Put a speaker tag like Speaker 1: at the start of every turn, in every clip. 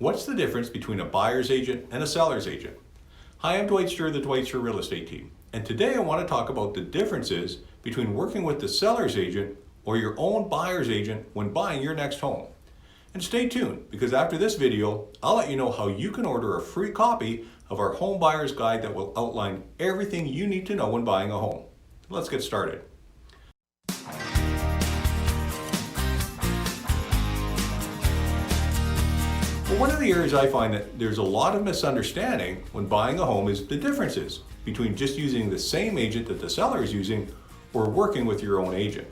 Speaker 1: What's the difference between a buyer's agent and a seller's agent? Hi, I'm Dwight Streu, the Dwight Streu Real Estate Team. And today I want to talk about the differences between working with the seller's agent or your own buyer's agent when buying your next home. And stay tuned, because after this video, I'll let you know how you can order a free copy of our Home Buyer's Guide that will outline everything you need to know when buying a home. Let's get started. Well, one of the areas I find that there's a lot of misunderstanding when buying a home is the differences between just using the same agent that the seller is using or working with your own agent.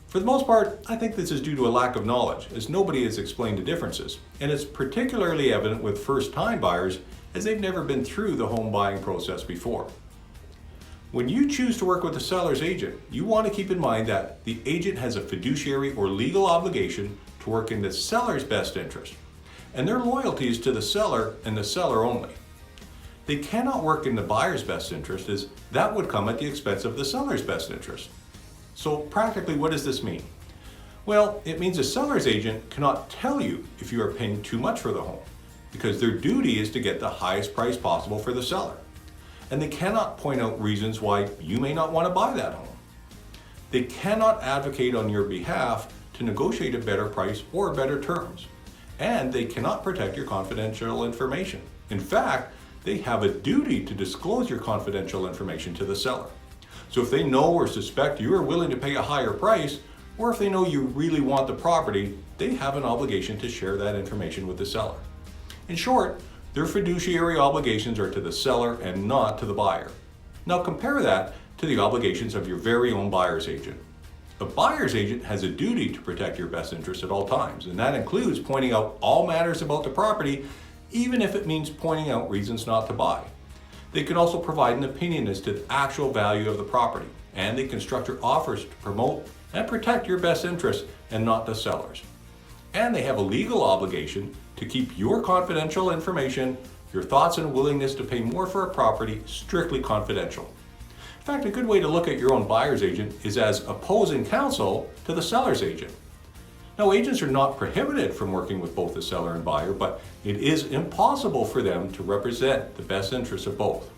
Speaker 1: For the most part, I think this is due to a lack of knowledge, as nobody has explained the differences, and it's particularly evident with first-time buyers as they've never been through the home buying process before. When you choose to work with the seller's agent, you want to keep in mind that the agent has a fiduciary or legal obligation to work in the seller's best interest, and their loyalty is to the seller and the seller only. They cannot work in the buyer's best interest, as that would come at the expense of the seller's best interest. So practically, what does this mean? Well, it means a seller's agent cannot tell you if you are paying too much for the home, because their duty is to get the highest price possible for the seller. And they cannot point out reasons why you may not want to buy that home. They cannot advocate on your behalf to negotiate a better price or better terms. And they cannot protect your confidential information. In fact, they have a duty to disclose your confidential information to the seller. So if they know or suspect you are willing to pay a higher price, or if they know you really want the property, they have an obligation to share that information with the seller. In short, their fiduciary obligations are to the seller and not to the buyer. Now compare that to the obligations of your very own buyer's agent. A buyer's agent has a duty to protect your best interest at all times, and that includes pointing out all matters about the property, even if it means pointing out reasons not to buy. They can also provide an opinion as to the actual value of the property, and they can structure offers to promote and protect your best interest and not the seller's. And they have a legal obligation to keep your confidential information, your thoughts and willingness to pay more for a property strictly confidential. In fact, a good way to look at your own buyer's agent is as opposing counsel to the seller's agent. Now, agents are not prohibited from working with both the seller and buyer, but it is impossible for them to represent the best interests of both.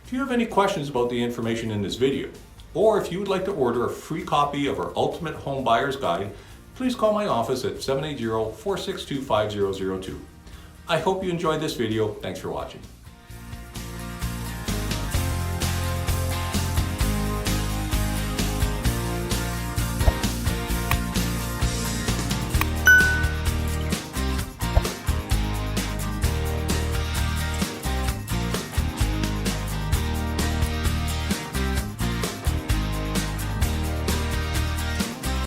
Speaker 1: If you have any questions about the information in this video, or if you would like to order a free copy of our Ultimate Home Buyer's Guide, please call my office at 780-462-5002. I hope you enjoyed this video. Thanks for watching.